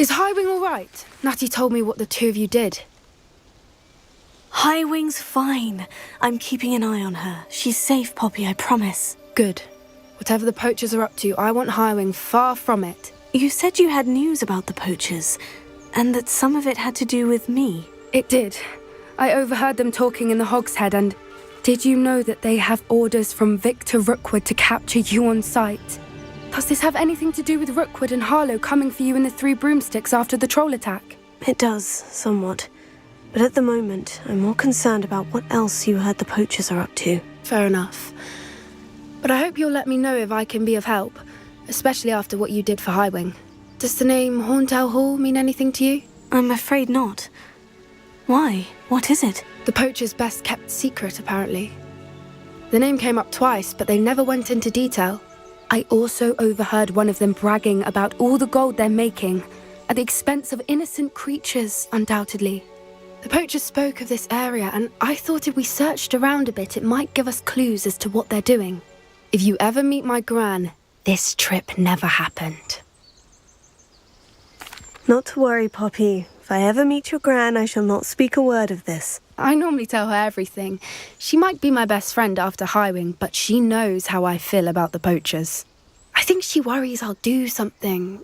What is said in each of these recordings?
Is Highwing all right? Natty told me what the two of you did. Highwing's fine. I'm keeping an eye on her. She's safe, Poppy, I promise. Good. Whatever the poachers are up to, I want Highwing far from it. You said you had news about the poachers, and that some of it had to do with me. It did. I overheard them talking in the Hogshead, and did you know that they have orders from Victor Rookwood to capture you on sight? Does this have anything to do with Rookwood and Harlow coming for you in the Three Broomsticks after the troll attack? It does, somewhat. But at the moment, I'm more concerned about what else you heard the poachers are up to. Fair enough. But I hope you'll let me know if I can be of help, especially after what you did for Highwing. Does the name Horntail Hall mean anything to you? I'm afraid not. Why? What is it? The poachers' best kept secret, apparently. The name came up twice, but they never went into detail. I also overheard one of them bragging about all the gold they're making, at the expense of innocent creatures, undoubtedly. The poachers spoke of this area, and I thought if we searched around a bit, it might give us clues as to what they're doing. If you ever meet my gran, this trip never happened. Not to worry, Poppy. If I ever meet your gran, I shall not speak a word of this. I normally tell her everything. She might be my best friend after Highwing, but she knows how I feel about the poachers. I think she worries I'll do something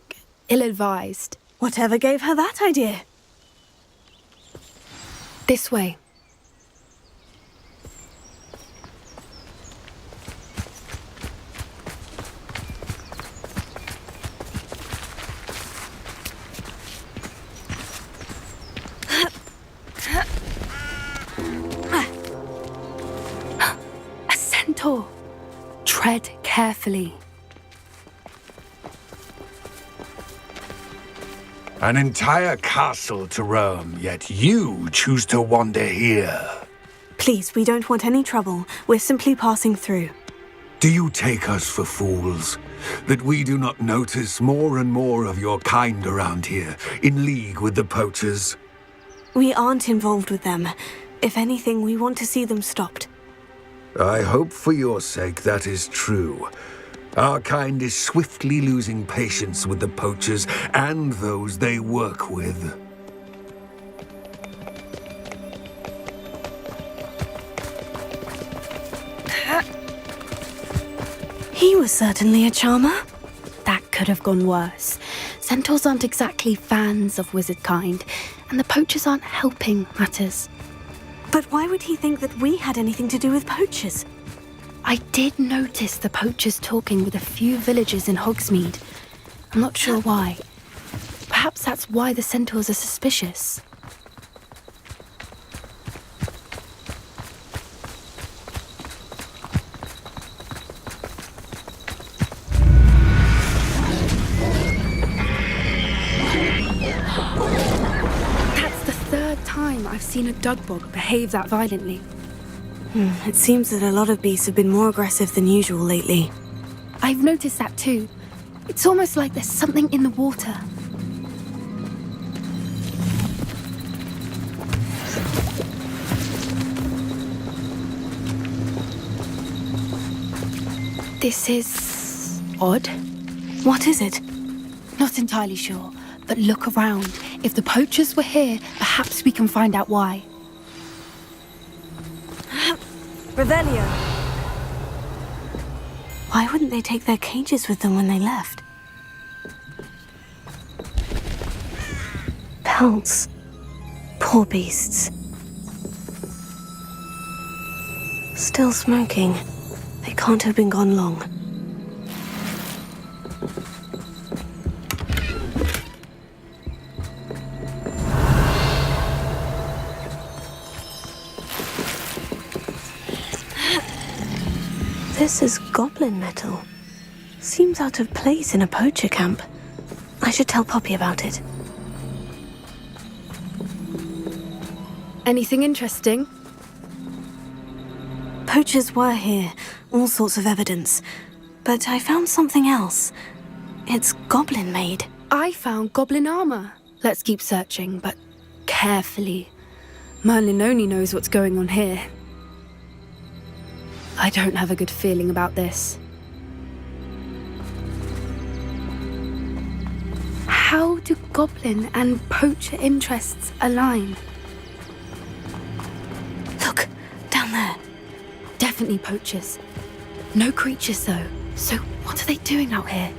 ill-advised. Whatever gave her that idea? This way. A centaur. Tread carefully. An entire castle to roam, yet you choose to wander here. Please, we don't want any trouble. We're simply passing through. Do you take us for fools? That we do not notice more and more of your kind around here, in league with the poachers? We aren't involved with them. If anything, we want to see them stopped. I hope for your sake that is true. Our kind is swiftly losing patience with the poachers and those they work with. He was certainly a charmer. That could have gone worse. Centaurs aren't exactly fans of wizard kind, and the poachers aren't helping matters. But why would he think that we had anything to do with poachers? I did notice the poachers talking with a few villagers in Hogsmeade. I'm not sure why. Perhaps that's why the centaurs are suspicious. That's the third time I've seen a dugbog behave that violently. It seems that a lot of beasts have been more aggressive than usual lately. I've noticed that too. It's almost like there's something in the water. This is odd. What is it? Not entirely sure, but look around. If the poachers were here, perhaps we can find out why. Revelio. Why wouldn't they take their cages with them when they left? Pelts. Poor beasts. Still smoking. They can't have been gone long. This is goblin metal. Seems out of place in a poacher camp. I should tell Poppy about it. Anything interesting? Poachers were here, all sorts of evidence. But I found something else. It's goblin-made. I found goblin armor. Let's keep searching, but carefully. Merlin only knows what's going on here. I don't have a good feeling about this. How do goblin and poacher interests align? Look, down there. Definitely poachers. No creatures though. So what are they doing out here?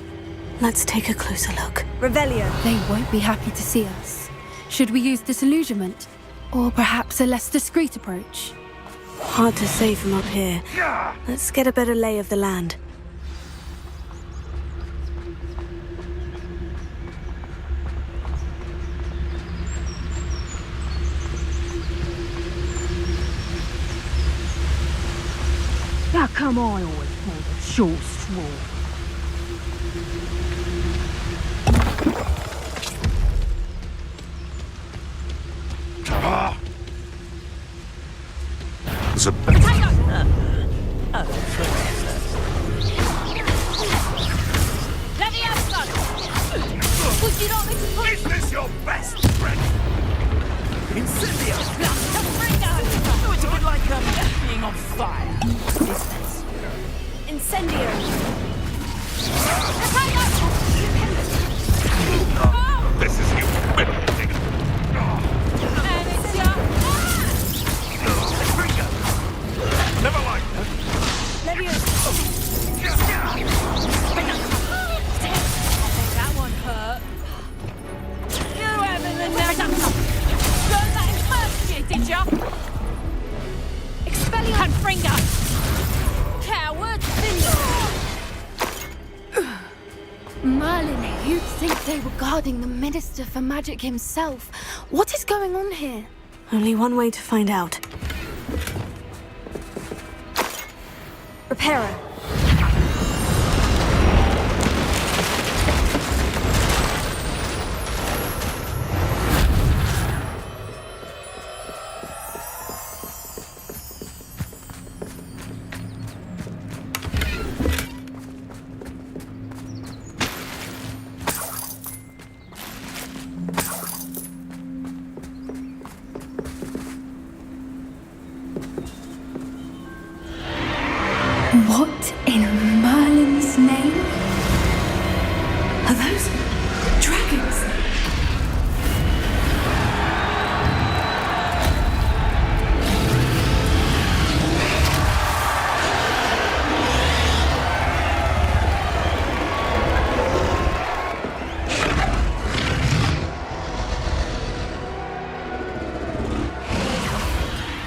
Let's take a closer look. Revelio. They won't be happy to see us. Should we use disillusionment? Or perhaps a less discreet approach? Hard to say from up here. Let's get a better lay of the land. How come I always pull the short straw? There's a Would you not like to put Is this your best friend? Incendio! the It's a bit like being on fire. Incendio. This is you. And it's your... Never mind. That one hurt. You haven't the nerve. Learn that in first year, did ya? Expelliarmus. And Fringer. Coward. Merlin, you'd think they were guarding the Minister for Magic himself. What is going on here? Only one way to find out. Repairer. What in Merlin's name? Are those dragons?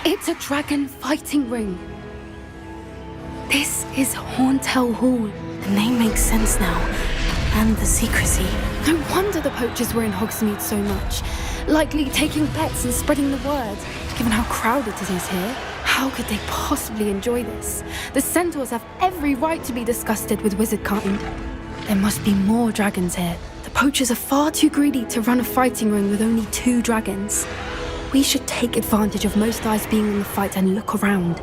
It's a dragon fighting ring. This is Hauntel Hall. The name makes sense now. And the secrecy. No wonder the poachers were in Hogsmeade so much. Likely taking bets and spreading the word. Given how crowded it is here, how could they possibly enjoy this? The centaurs have every right to be disgusted with wizard kind. There must be more dragons here. The poachers are far too greedy to run a fighting ring with only 2 dragons. We should take advantage of most eyes being in the fight and look around.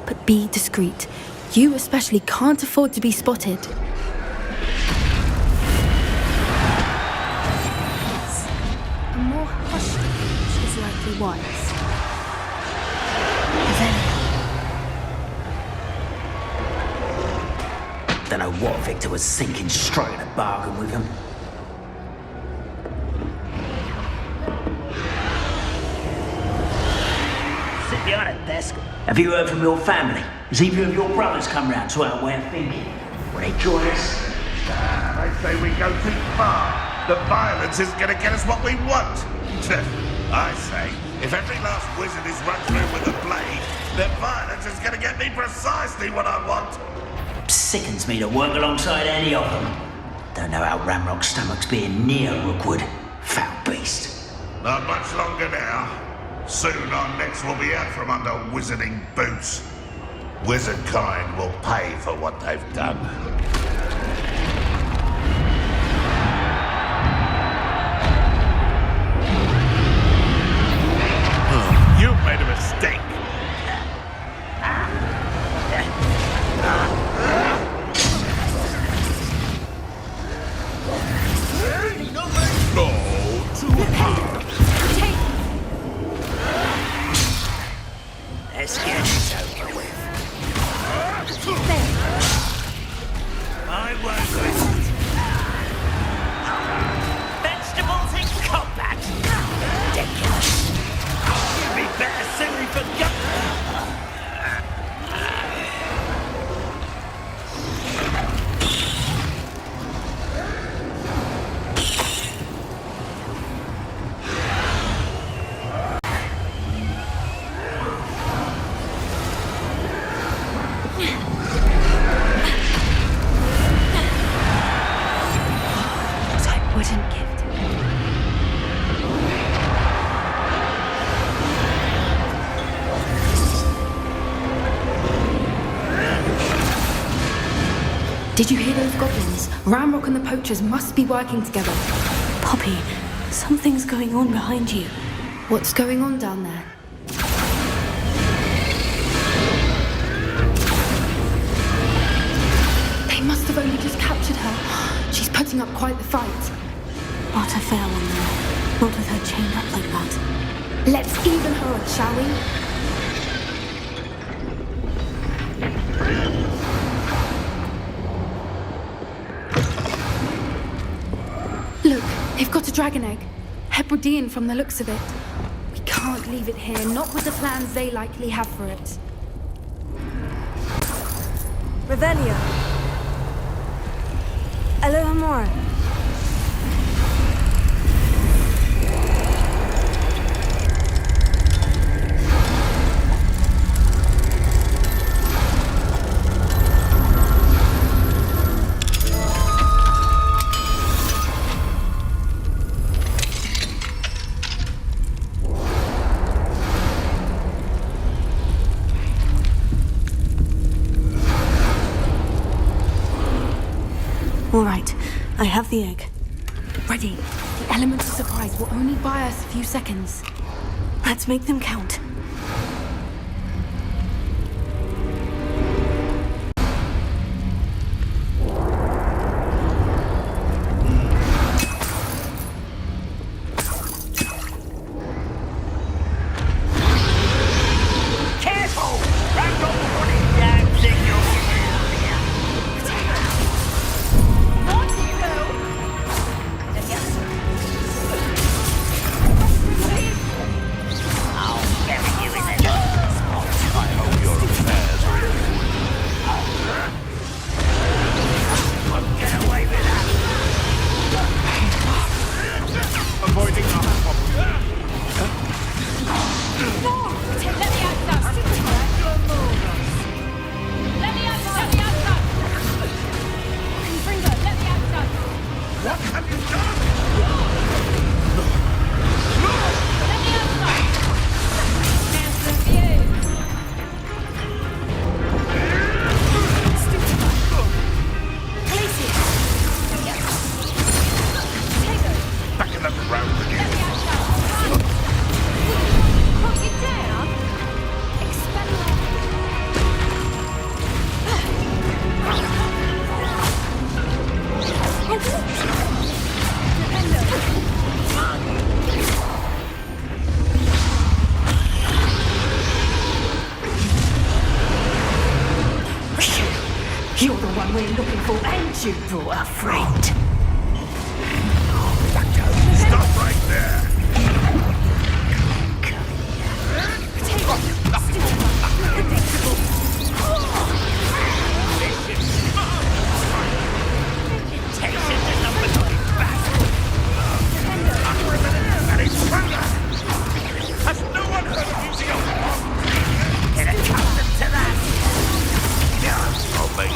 But be discreet. You especially can't afford to be spotted. A more hushed approach is likely wise. Don't know what Victor was thinking, striking a bargain with him. Sit behind a desk. Have you heard from your family? Has either of your brothers come round to our way of thinking? Will they join us? They say we go too far. The violence is going to get us what we want. I say, if every last wizard is run through with a blade, then violence is going to get me precisely what I want. Sickens me to work alongside any of them. Don't know how Ramrock's stomach's being near Rookwood. Foul beast. Not much longer now. Soon our necks will be out from under wizarding boots. Wizard kind will pay for what they've done. You made a mistake. No, too hard. Let's get this over with. Did you hear those goblins? Ramrock and the poachers must be working together. Poppy, something's going on behind you. What's going on down there? They must have only just captured her. She's putting up quite the fight. Not a fair one, though. Not with her chained up like that. Let's even her up, shall we? Look, they've got a dragon egg. Hebridean from the looks of it. We can't leave it here, not with the plans they likely have for it. Revelio. Elohimor. All right, I have the egg. Ready. The element of surprise will only buy us a few seconds. Let's make them count. Careful! Ramrock wanted damn signal. On you go! I'll bury you in the I hope your affairs are in order. Won't get away with that. Avoiding our problem. Let me out, son. Let me out, let me out, son. Fringo, let me out, son. What have you done? Let me out, son. Handsome view. Glacier. Tago, Back in the ground let again. me out, son. Put you down. Expel. You're the one we're looking for, and you brought a friend. Stop right there. And it's thunder. Has no one heard of using a wand? Get accustomed to that. Yeah, I'll make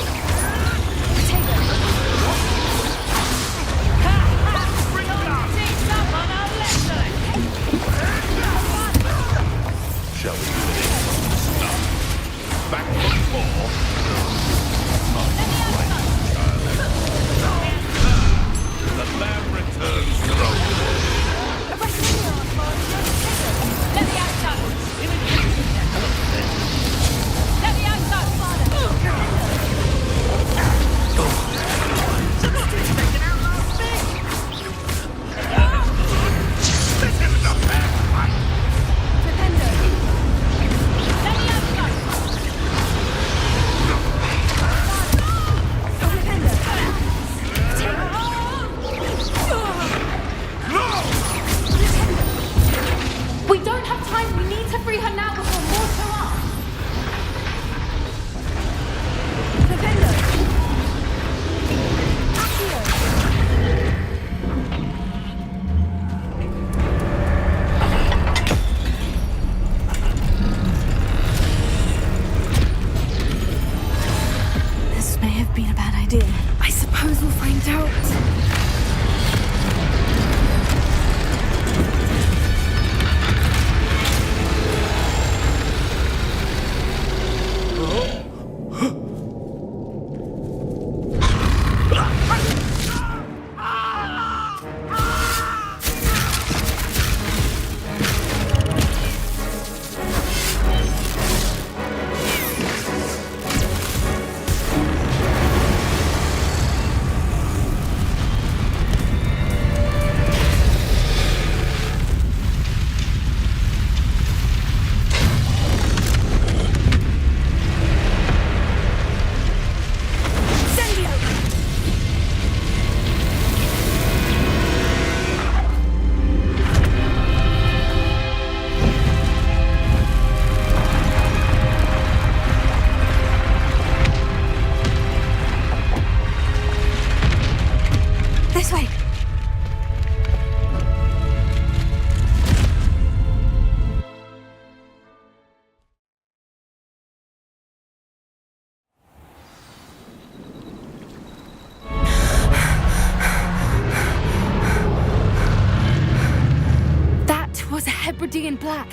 Hebridean black.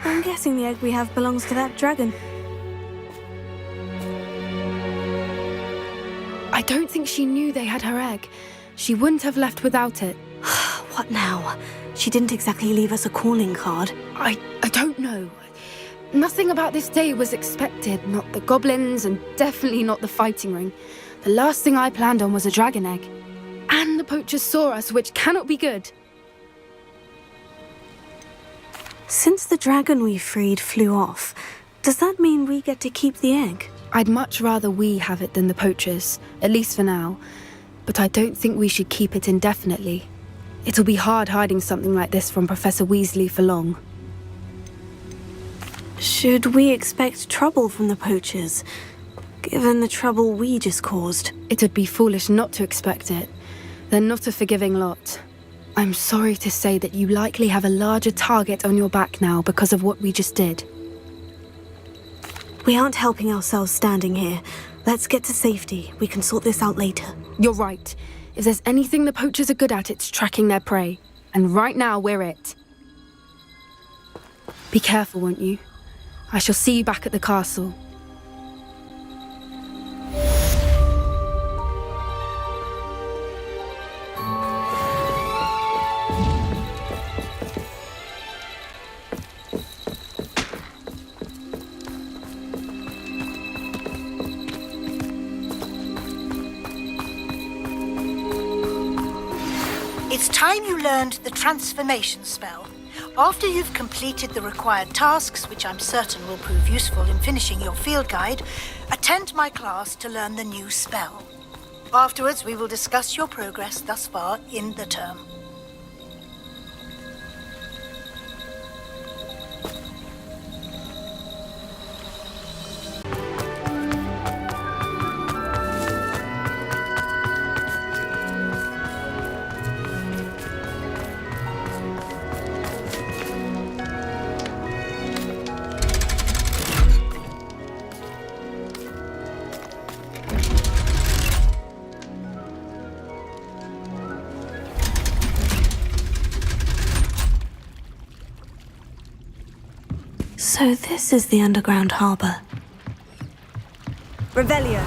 I'm guessing the egg we have belongs to that dragon. I don't think she knew they had her egg. She wouldn't have left without it. What now? She didn't exactly leave us a calling card. I don't know. Nothing about this day was expected. Not the goblins, and definitely not the fighting ring. The last thing I planned on was a dragon egg. And the poachers saw us, which cannot be good. Since the dragon we freed flew off, does that mean we get to keep the egg? I'd much rather we have it than the poachers, at least for now. But I don't think we should keep it indefinitely. It'll be hard hiding something like this from Professor Weasley for long. Should we expect trouble from the poachers, given the trouble we just caused? It'd be foolish not to expect it. They're not a forgiving lot. I'm sorry to say that you likely have a larger target on your back now because of what we just did. We aren't helping ourselves standing here. Let's get to safety. We can sort this out later. You're right. If there's anything the poachers are good at, it's tracking their prey. And right now, we're it. Be careful, won't you? I shall see you back at the castle. It's time you learned the transformation spell. After you've completed the required tasks, which I'm certain will prove useful in finishing your field guide, attend my class to learn the new spell. Afterwards, we will discuss your progress thus far in the term. So this is the underground harbour. Revelio.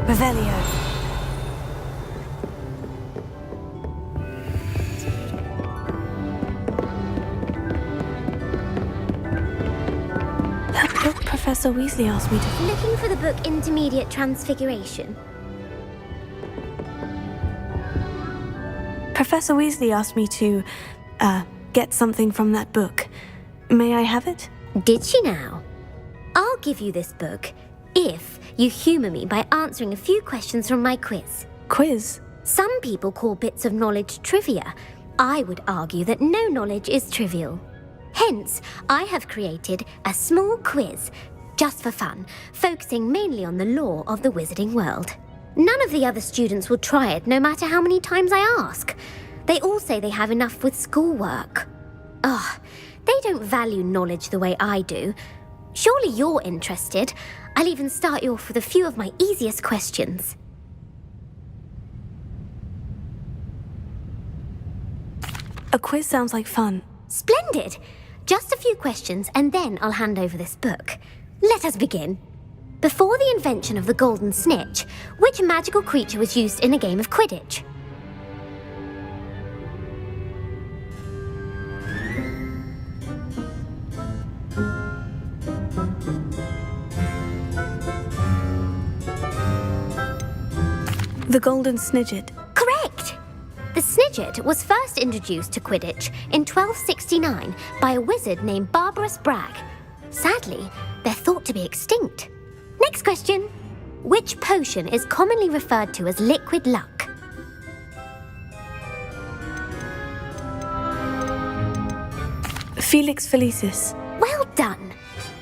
Revelio. That book Professor Weasley asked me to... Looking for the book Intermediate Transfiguration? Professor Weasley asked me to, get something from that book. May I have it? Did she now? I'll give you this book if you humour me by answering a few questions from my quiz. Quiz? Some people call bits of knowledge trivia. I would argue that no knowledge is trivial. Hence, I have created a small quiz, just for fun, focusing mainly on the lore of the wizarding world. None of the other students will try it, no matter how many times I ask. They all say they have enough with schoolwork. Ugh, they don't value knowledge the way I do. Surely you're interested. I'll even start you off with a few of my easiest questions. A quiz sounds like fun. Splendid! Just a few questions and then I'll hand over this book. Let us begin. Before the invention of the golden snitch, which magical creature was used in a game of Quidditch? The golden snidget. Correct! The snidget was first introduced to Quidditch in 1269 by a wizard named Barbarous Bragg. Sadly, they're thought to be extinct. Next question. Which potion is commonly referred to as liquid luck? Felix Felicis. Well done!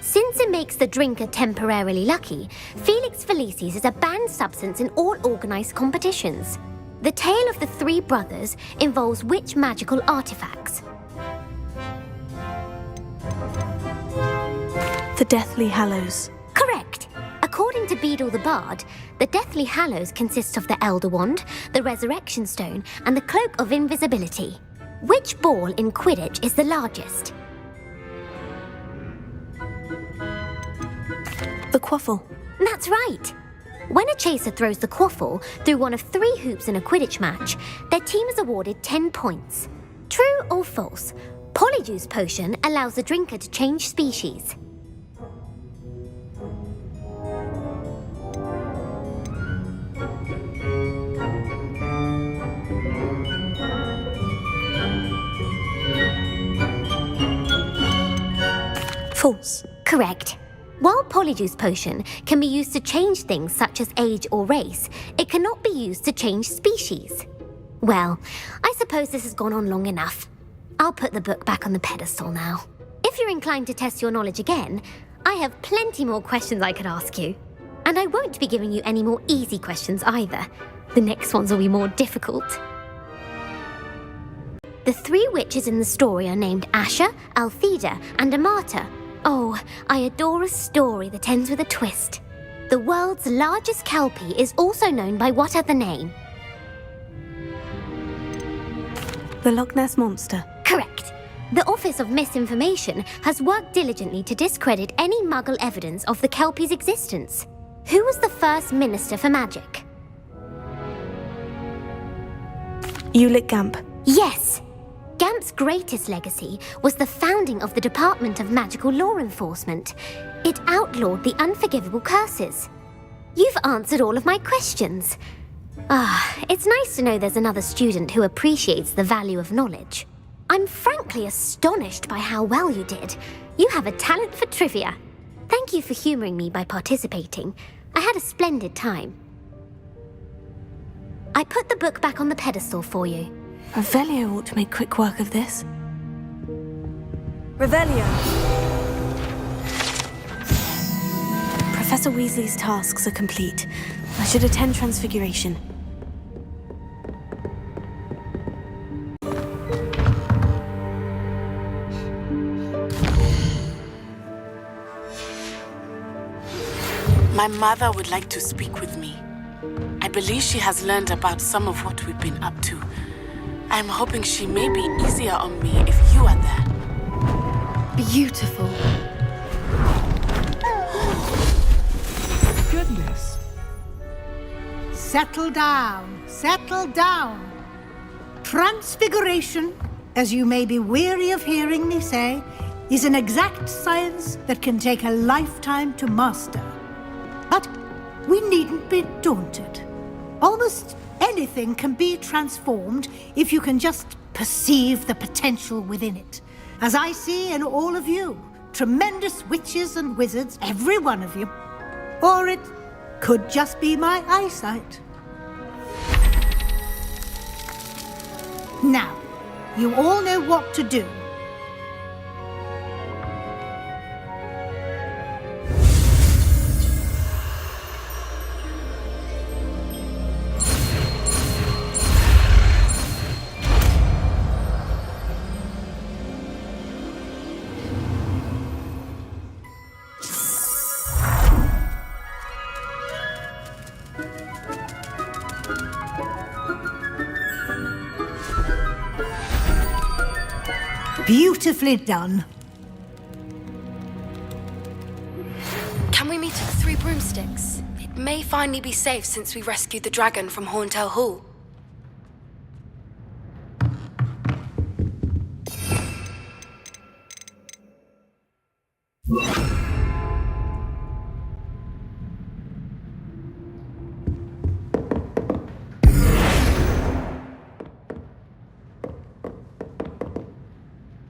Since it makes the drinker temporarily lucky, Felix Felicis is a banned substance in all organised competitions. The tale of the three brothers involves which magical artifacts? The Deathly Hallows. Correct! According to Beadle the Bard, the Deathly Hallows consists of the Elder Wand, the Resurrection Stone, and the Cloak of Invisibility. Which ball in Quidditch is the largest? The Quaffle. That's right! When a chaser throws the quaffle through one of 3 hoops in a Quidditch match, their team is awarded 10 points. True or false? Polyjuice potion allows the drinker to change species. False. Correct. While Polyjuice potion can be used to change things such as age or race, it cannot be used to change species. Well, I suppose this has gone on long enough. I'll put the book back on the pedestal now. If you're inclined to test your knowledge again, I have plenty more questions I could ask you. And I won't be giving you any more easy questions either. The next ones will be more difficult. The 3 witches in the story are named Asha, Altheda, and Amata. Oh, I adore a story that ends with a twist. The world's largest kelpie is also known by what other name? The Loch Ness Monster. Correct. The Office of Misinformation has worked diligently to discredit any Muggle evidence of the kelpie's existence. Who was the first Minister for Magic? Ulick Gamp. Yes! Gamp's greatest legacy was the founding of the Department of Magical Law Enforcement. It outlawed the unforgivable curses. You've answered all of my questions. It's nice to know there's another student who appreciates the value of knowledge. I'm frankly astonished by how well you did. You have a talent for trivia. Thank you for humouring me by participating. I had a splendid time. I put the book back on the pedestal for you. Revelio ought to make quick work of this. Revelio. Professor Weasley's tasks are complete. I should attend Transfiguration. My mother would like to speak with me. I believe she has learned about some of what we've been up to. I'm hoping she may be easier on me if you are there. Beautiful. Goodness. Settle down, settle down. Transfiguration, as you may be weary of hearing me say, is an exact science that can take a lifetime to master. But we needn't be daunted. Almost anything can be transformed if you can just perceive the potential within it. As I see in all of you, tremendous witches and wizards, every one of you. Or it could just be my eyesight. Now, you all know what to do. Beautifully done. Can we meet at the Three Broomsticks? gymnastics. It may finally be safe since we rescued the dragon from Horntail Hall.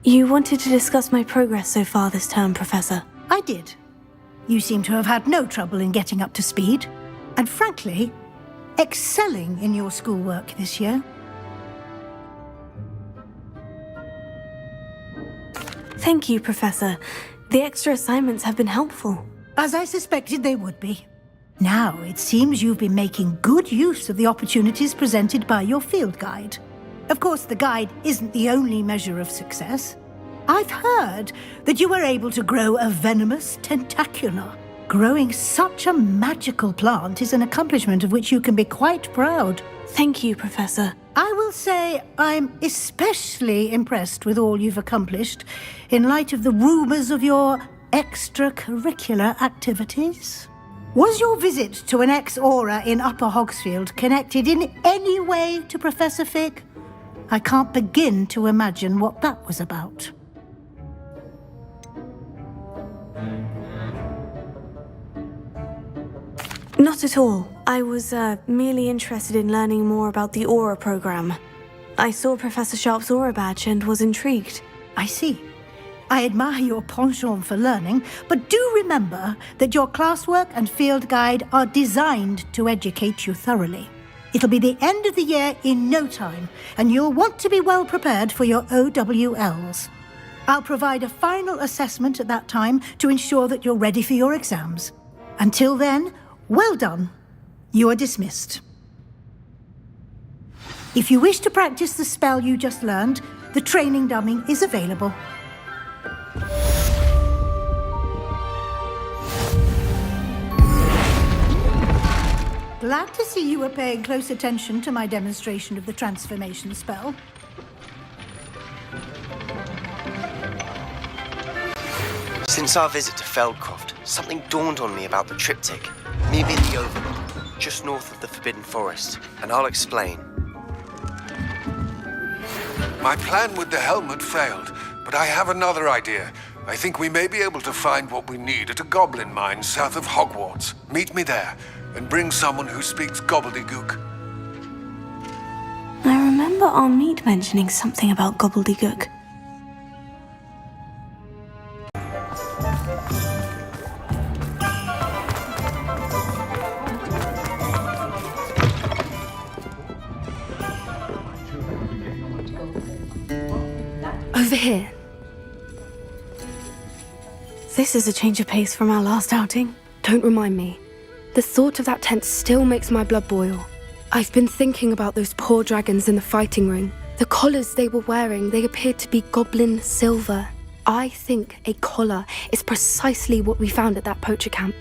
You wanted to discuss my progress so far this term, Professor. I did. You seem to have had no trouble in getting up to speed, and frankly, excelling in your schoolwork this year. Thank you, Professor. The extra assignments have been helpful. As I suspected they would be. Now, it seems you've been making good use of the opportunities presented by your field guide. Of course, the guide isn't the only measure of success. I've heard that you were able to grow a venomous tentacula. Growing such a magical plant is an accomplishment of which you can be quite proud. Thank you, Professor. I will say I'm especially impressed with all you've accomplished in light of the rumours of your extracurricular activities. Was your visit to an ex-aura in Upper Hogsfield connected in any way to Professor Fig? I can't begin to imagine what that was about. Not at all. I was merely interested in learning more about the Aura program. I saw Professor Sharp's Aura badge and was intrigued. I see. I admire your penchant for learning, but do remember that your classwork and field guide are designed to educate you thoroughly. It'll be the end of the year in no time, and you'll want to be well prepared for your OWLs. I'll provide a final assessment at that time to ensure that you're ready for your exams. Until then, well done. You are dismissed. If you wish to practice the spell you just learned, the training dummy is available. Glad to see you were paying close attention to my demonstration of the transformation spell. Since our visit to Feldcroft, something dawned on me about the triptych. Meet me at the Overlook, just north of the Forbidden Forest, and I'll explain. My plan with the helmet failed, but I have another idea. I think we may be able to find what we need at a goblin mine south of Hogwarts. Meet me there, and bring someone who speaks gobbledygook. I remember our meet mentioning something about gobbledygook. Over here. This is a change of pace from our last outing. Don't remind me. The thought of that tent still makes my blood boil. I've been thinking about those poor dragons in the fighting ring. The collars they were wearing, they appeared to be goblin silver. I think a collar is precisely what we found at that poacher camp.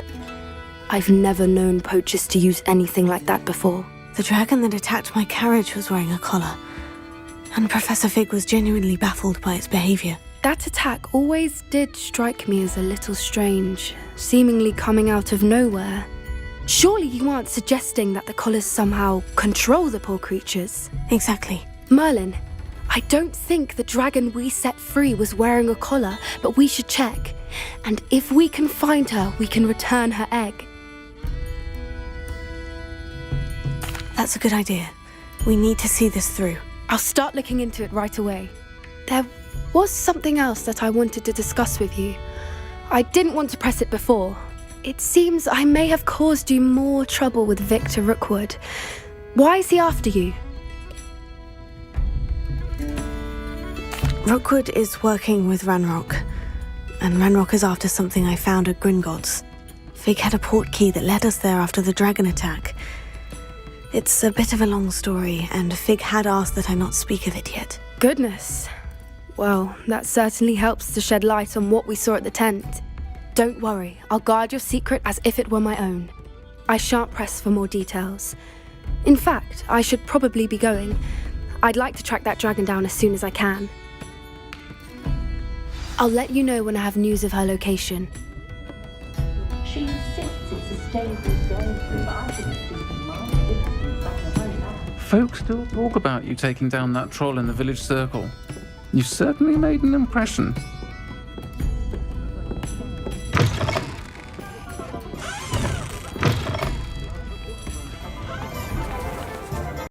I've never known poachers to use anything like that before. The dragon that attacked my carriage was wearing a collar, and Professor Fig was genuinely baffled by its behavior. That attack always did strike me as a little strange, seemingly coming out of nowhere. Surely you aren't suggesting that the collars somehow control the poor creatures? Exactly. Merlin, I don't think the dragon we set free was wearing a collar, but we should check. And if we can find her, we can return her egg. That's a good idea. We need to see this through. I'll start looking into it right away. There was something else that I wanted to discuss with you. I didn't want to press it before. It seems I may have caused you more trouble with Victor Rookwood. Why is he after you? Rookwood is working with Ranrock, and Ranrock is after something I found at Gringotts. Fig had a port key that led us there after the dragon attack. It's a bit of a long story, and Fig had asked that I not speak of it yet. Goodness. Well, that certainly helps to shed light on what we saw at the tent. Don't worry, I'll guard your secret as if it were my own. I shan't press for more details. In fact, I should probably be going. I'd like to track that dragon down as soon as I can. I'll let you know when I have news of her location. She insists it's a Folk still talk about you taking down that troll in the village circle. You certainly made an impression.